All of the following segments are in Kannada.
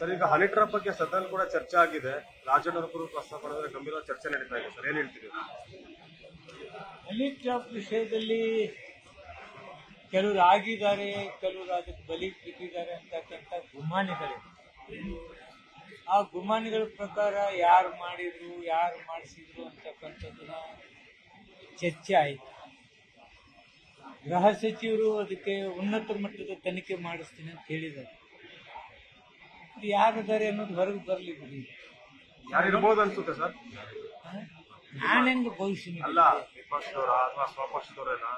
ಸರ್, ಈಗ ಹನಿ ಟ್ರಾಪ್ ಬಗ್ಗೆ ಸದನ ಕೂಡ ಚರ್ಚೆ ಆಗಿದೆ. ರಾಜಣ್ಣವ್ರ ಕುರಿತು ಪ್ರಸ್ತಾಪ ಮಾಡಿದ್ರೆ ಗಂಭೀರವಾದ ಚರ್ಚೆ ನಡೀತಾ ಇದೆ ಸರ್, ಏನ್ ಹೇಳ್ತೀರಿ? ಹನಿ ಟ್ರಾಪ್ ವಿಷಯದಲ್ಲಿ ಕೆಲವರು ಆಗಿದ್ದಾರೆ, ಕೆಲವರು ಅದಕ್ಕೆ ಬಲಿ ಬಿದ್ದಿದ್ದಾರೆ ಅಂತಕ್ಕಂಥ ಗುಮಾನಿಗಳಿವೆ. ಆ ಗುಮಾನಿಗಳ ಪ್ರಕಾರ ಯಾರು ಮಾಡಿದ್ರು, ಯಾರು ಮಾಡಿಸಿದ್ರು ಅಂತಕ್ಕಂಥದ್ದನ್ನ ಚರ್ಚೆ ಆಯಿತು. ಗೃಹ ಸಚಿವರು ಅದಕ್ಕೆ ಉನ್ನತ ಮಟ್ಟದ ತನಿಖೆ ಮಾಡಿಸ್ತೀನಿ ಅಂತ ಹೇಳಿದ್ದಾರೆ. ಇದು ಯಾರಿದ್ದಾರೆ ಅನ್ನೋದು ಹೊರಗೆ ಬರಲಿ ಬಿಡಿ. ಯಾರಿರ್ಬೋದು ಅನ್ಸುತ್ತೆ ಸರ್? ನಾನೆಂಗ ಭವಿಷ್ಯ ಅಲ್ಲ, ವಿಪಕ್ಷದವರ ಅಥವಾ ಸ್ವಪಕ್ಷದವರೇನಾ?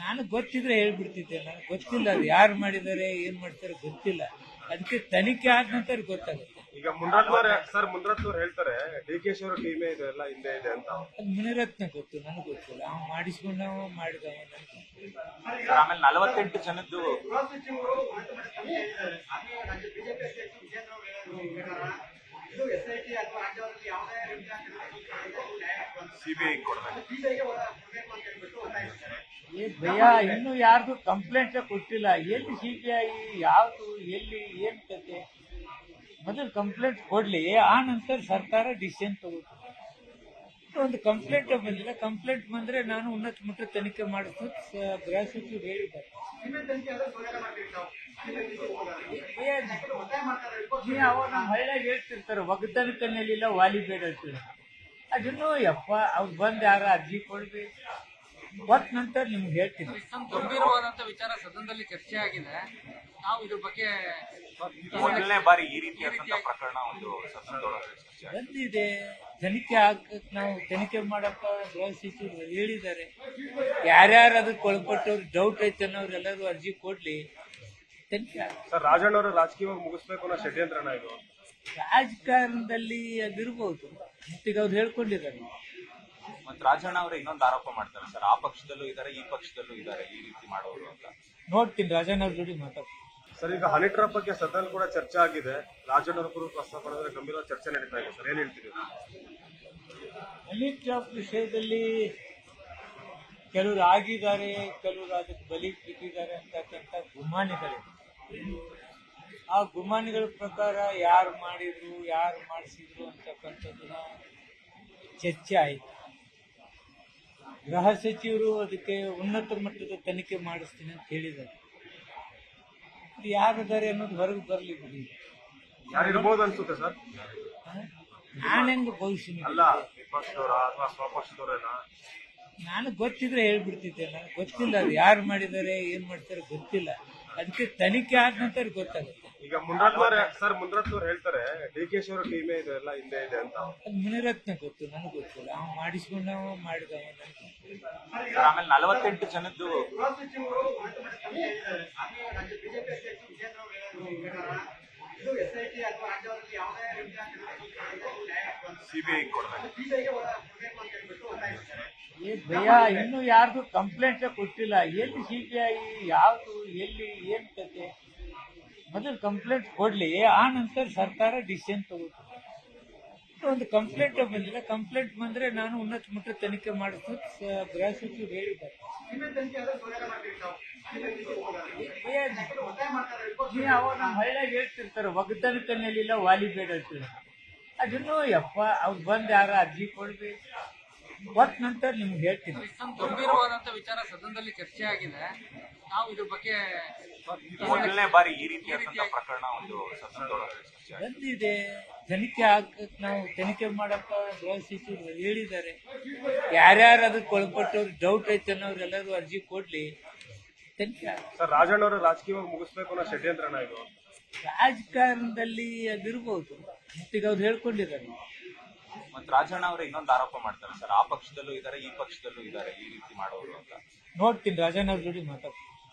ನನಗೆ ಗೊತ್ತಿದ್ರೆ ಹೇಳ್ಬಿಡ್ತಿದ್ದೆ. ನನಗೆ ಗೊತ್ತಿಲ್ಲ ಅದು ಯಾರು ಮಾಡಿದ್ದಾರೆ, ಏನ್ ಮಾಡ್ತಾರೆ ಗೊತ್ತಿಲ್ಲ. ಅದಕ್ಕೆ ತನಿಖೆ ಆದ ನಂತರ ಗೊತ್ತಾಗುತ್ತೆ. ಈಗ ಮುನ್ರತ್ನವ್ರು ಹೇಳ್ತಾರೆ ಡಿ.ಕೆ.ಶಿ ಅವರ ಟೀಮೇ ಇದೆ, ಎಲ್ಲ ಹಿಂದೆ ಇದೆ ಅಂತ. ಅದು ಮುನಿರತ್ನ ಗೊತ್ತು, ನನಗೆ ಗೊತ್ತಿಲ್ಲ. ಅವ್ನು ಮಾಡಿಸ್ಕೊಂಡವ ಮಾಡಿದವ ಆಮೇಲೆ 48 ಜನದ್ದು ಸಿಬಿಐ ಕೊಡಬೇಕು. ಭಯ ಇನ್ನು ಯಾರ್ದು ಕಂಪ್ಲೇಂಟ್ ಕೊಟ್ಟಿಲ್ಲ. ಎಲ್ಲಿ ಸಿಬಿಐ, ಯಾವುದು, ಎಲ್ಲಿ, ಏನ್ ಕತೆ? ಮೊದಲು ಕಂಪ್ಲೇಂಟ್ ಕೊಡ್ಲಿ, ಆ ನಂತರ ಸರ್ಕಾರ ಡಿಸಿಷನ್ ತಗೋತದೆ. ಒಂದು ಕಂಪ್ಲೇಂಟ್ ಬಂದಿಲ್ಲ. ಕಂಪ್ಲೇಂಟ್ ಬಂದ್ರೆ ನಾನು ಉನ್ನತ ಮಟ್ಟದ ತನಿಖೆ ಮಾಡಿಸ್ತು ಗೃಹ ಸಚಿವರು ಹೇಳಿದ್ದಾರೆ. ಅವ ನಮ್ಮ ಹಳ್ಳಿಯಾಗ ಹೇಳ್ತಿರ್ತಾರೆ, ಒಗ್ಗತನಕಲ್ಲಿಲ್ಲ ವಾಲಿಬೇಡ ಅಂತೇಳಿ. ಅದನ್ನು ಯಪ್ಪ ಅವ್ರು ಬಂದು ಯಾರ ಅರ್ಜಿ ಕೊಡ್ಬೇಕು, ಕೊಟ್ಟ ನಂತರ ನಿಮ್ಗೆ ಹೇಳ್ತೀನಿ. ಗಂಭೀರವಾದಂತ ವಿಚಾರ ಸದನದಲ್ಲಿ ಚರ್ಚೆ ಆಗಿದೆ. ನಾವು ಇದ್ರ ಬಗ್ಗೆ ಮೊದಲನೇ ಬಾರಿ ಈ ರೀತಿಯ ಪ್ರಕರಣ ಒಂದು ಬಂದಿದೆ. ತನಿಖೆ ಹಾಕಕ್ ನಾವು ತನಿಖೆ ಮಾಡಕ್ಕ ಗೃಹ ಸಚಿವರು ಹೇಳಿದ್ದಾರೆ. ಯಾರ್ಯಾರು ಅದಕ್ಕೆ ಒಳಪಟ್ಟವ್ರು ಡೌಟ್ ಐತೆ ಅನ್ನೋರೆಲ್ಲರೂ ಅರ್ಜಿ ಕೊಡ್ಲಿ, ತನಿಖೆ ಆಗ. ಸರ್, ರಾಜಣ್ಣವರು ರಾಜಕೀಯವಾಗಿ ಮುಗಿಸ್ಬೇಕು ಅನ್ನೋ ಷಡ್ಯಂತ್ರನ ಇದು? ರಾಜಕಾರಣದಲ್ಲಿ ಅದಿರ್ಬೋದು, ಮತ್ತೀಗ ಅವ್ರು ಹೇಳ್ಕೊಂಡಿದ್ದಾರೆ. ಮತ್ತೆ ರಾಜಣ್ಣ ಅವರೇ ಇನ್ನೊಂದು ಆರೋಪ ಮಾಡ್ತಾರೆ ಸರ್, ಆ ಪಕ್ಷದಲ್ಲೂ ಇದ್ದಾರೆ, ಈ ಪಕ್ಷದಲ್ಲೂ ಇದ್ದಾರೆ ಈ ರೀತಿ ಮಾಡೋರು ಅಂತ. ನೋಡ್ತೀನಿ, ರಾಜಣ್ಣ ಅವ್ರ ಜೋಡಿ ಮಾತಾಡ್ತೀನಿ. ಸರ್, ಈಗ ಹನಿ ಟ್ರಾಪ್ ಬಗ್ಗೆ ಸದನ ಕೂಡ ಚರ್ಚೆ ಆಗಿದೆ. ರಾಜಣ್ಣವ್ರ ಕುರಿತು ಪ್ರಸ್ತಾಪ ಮಾಡಿದ್ರೆ ಗಂಭೀರವಾದ ಚರ್ಚೆ ನಡೀತಾ ಇದೆ ಸರ್, ಏನ್ ಹೇಳ್ತೀರಿ? ಹನಿ ಟ್ರಾಪ್ ವಿಷಯದಲ್ಲಿ ಕೆಲವರು ಆಗಿದ್ದಾರೆ, ಕೆಲವರು ಅದಕ್ಕೆ ಬಲಿ ಬಿದ್ದಿದ್ದಾರೆ ಅಂತಕ್ಕಂಥ ಗುಮಾನಿಗಳಿವೆ. ಆ ಗುಮಾನಿಗಳ ಪ್ರಕಾರ ಯಾರು ಮಾಡಿದ್ರು, ಯಾರು ಮಾಡಿಸಿದ್ರು ಅಂತಕ್ಕಂಥದ್ದನ್ನ ಚರ್ಚೆ ಆಯಿತು. ಗೃಹ ಸಚಿವರು ಅದಕ್ಕೆ ಉನ್ನತ ಮಟ್ಟದ ತನಿಖೆ ಮಾಡಿಸ್ತೀನಿ ಅಂತ ಹೇಳಿದ್ದಾರೆ. ಇದು ಯಾರಿದ್ದಾರೆ ಅನ್ನೋದು ಹೊರಗೆ ಬರಲಿ ಬಿಡಿ. ಯಾರಿರ್ಬೋದು ಅನ್ಸುತ್ತೆ ಸರ್? ನಾನೆಂಗ ಭವಿಷ್ಯ ಅಲ್ಲ, ವಿಪಕ್ಷದವರ ಅಥವಾ ಸ್ವಪಕ್ಷದವರೇನಾ? ನನಗೆ ಗೊತ್ತಿದ್ರೆ ಹೇಳ್ಬಿಡ್ತಿದ್ದೆ. ನನಗೆ ಗೊತ್ತಿಲ್ಲ ಅದು ಯಾರು ಮಾಡಿದ್ದಾರೆ, ಏನ್ ಮಾಡ್ತಾರೆ ಗೊತ್ತಿಲ್ಲ. ಅದಕ್ಕೆ ತನಿಖೆ ಆದ ನಂತರ ಗೊತ್ತಾಗುತ್ತೆ. ಈಗ ಮುನ್ರತ್ನವ್ರು ಹೇಳ್ತಾರೆ ಡಿ.ಕೆ.ಶಿ ಅವರ ಟೀಮೇ ಇದೆ, ಎಲ್ಲ ಹಿಂದೆ ಇದೆ ಅಂತ. ಅದು ಮುನಿರತ್ನ ಗೊತ್ತು, ನನಗೆ ಗೊತ್ತಿಲ್ಲ. ಅವ್ನು ಮಾಡಿಸ್ಕೊಂಡವ ಮಾಡಿದವ ಆಮೇಲೆ 48 ಜನದ್ದು ಸಿಬಿಐ ಕೊಡಬೇಕು. ಭಯ ಇನ್ನು ಯಾರ್ದು ಕಂಪ್ಲೇಂಟ್ ಕೊಟ್ಟಿಲ್ಲ. ಎಲ್ಲಿ ಸಿಬಿಐ, ಯಾವುದು, ಎಲ್ಲಿ, ಏನ್ ಕತೆ? ಮೊದಲು ಕಂಪ್ಲೇಂಟ್ ಕೊಡ್ಲಿ, ಆ ನಂತರ ಸರ್ಕಾರ ಡಿಸಿಷನ್ ತಗೋತದೆ. ಒಂದು ಕಂಪ್ಲೇಂಟ್ ಬಂದಿಲ್ಲ. ಕಂಪ್ಲೇಂಟ್ ಬಂದ್ರೆ ನಾನು ಉನ್ನತ ಮಟ್ಟದ ತನಿಖೆ ಮಾಡಿಸ್ತು ಗೃಹ ಸಚಿವರು ಹೇಳಿದ್ದಾರೆ. ಅವ ನಮ್ಮ ಹಳ್ಳಿಯಾಗ ಹೇಳ್ತಿರ್ತಾರೆ, ಒಗ್ಗತನಕಲ್ಲಿಲ್ಲ ವಾಲಿಬೇಡ ಅಂತೇಳಿ. ಅದನ್ನು ಯಪ್ಪ ಅವ್ರು ಬಂದು ಯಾರ ಅರ್ಜಿ ಕೊಡ್ಬೇಕು, ಕೊಟ್ಟ ನಂತರ ನಿಮ್ಗೆ ಹೇಳ್ತೀನಿ. ಗಂಭೀರವಾದಂತ ವಿಚಾರ ಸದನದಲ್ಲಿ ಚರ್ಚೆ ಆಗಿದೆ. ನಾವು ಇದ್ರ ಬಗ್ಗೆ ಮೊದಲನೇ ಬಾರಿ ಈ ರೀತಿಯ ಪ್ರಕರಣ ಒಂದು ಸದನದೊಳಗೆ ಬಂದಿದೆ. ತನಿಖೆ ಹಾಕಕ್ ನಾವು ತನಿಖೆ ಮಾಡಕ್ಕ ಗೃಹ ಸಚಿವರು ಹೇಳಿದ್ದಾರೆ. ಯಾರ್ಯಾರು ಅದಕ್ಕೆ ಒಳಪಟ್ಟವ್ರು ಡೌಟ್ ಐತೆ ಅನ್ನೋರೆಲ್ಲರೂ ಅರ್ಜಿ ಕೊಡ್ಲಿ, ತನಿಖೆ ಆಗ. ಸರ್, ರಾಜಣ್ಣವರು ರಾಜಕೀಯವಾಗಿ ಮುಗಿಸ್ಬೇಕು ಅನ್ನೋ ಷಡ್ಯಂತ್ರನ ಇದು? ರಾಜಕಾರಣದಲ್ಲಿ ಅದಿರ್ಬೋದು, ಮತ್ತೀಗ ಅವ್ರು ಹೇಳ್ಕೊಂಡಿದ್ದಾರೆ. ಮತ್ತೆ ರಾಜಣ್ಣ ಅವರೇ ಇನ್ನೊಂದು ಆರೋಪ ಮಾಡ್ತಾರೆ ಸರ್, ಆ ಪಕ್ಷದಲ್ಲೂ ಇದ್ದಾರೆ, ಈ ಪಕ್ಷದಲ್ಲೂ ಇದ್ದಾರೆ ಈ ರೀತಿ ಮಾಡೋರು ಅಂತ. ನೋಡ್ತೀನಿ, ರಾಜಣ್ಣ ಅವ್ರ ಜೋಡಿ ಮಾತಾಡ್ತೀನಿ.